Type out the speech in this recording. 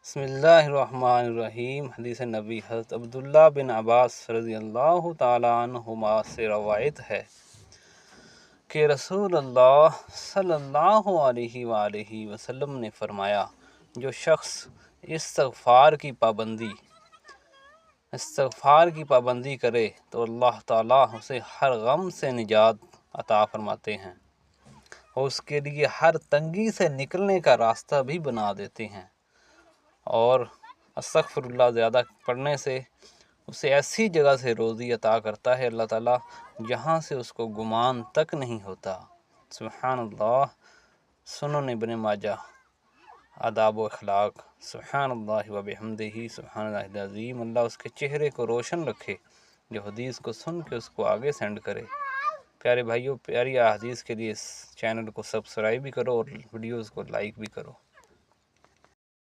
بسم اللہ الرحمن الرحیم۔ حدیث نبی حضرت عبداللہ بن عباس رضی اللہ تعالیٰ عنہما سے روایت ہے کہ رسول اللہ صلی اللہ علیہ وآلہ وسلم نے فرمایا، جو شخص استغفار کی پابندی کرے تو اللہ تعالیٰ اسے ہر غم سے نجات عطا فرماتے ہیں اور اس کے لیے ہر تنگی سے نکلنے کا راستہ بھی بنا دیتے ہیں، اور استغفر اللہ زیادہ پڑھنے سے اسے ایسی جگہ سے روزی عطا کرتا ہے اللہ تعالیٰ جہاں سے اس کو گمان تک نہیں ہوتا۔ سبحان اللہ۔ سنن ابن ماجہ، آداب و اخلاق۔ سبحان اللہ و بحمدہ، سبحان اللہ العظیم۔ اللہ اس کے چہرے کو روشن رکھے جو حدیث کو سن کے اس کو آگے سینڈ کرے۔ پیارے بھائیوں، پیاری احادیث کے لیے اس چینل کو سبسکرائب بھی کرو اور ویڈیوز کو لائک بھی کرو۔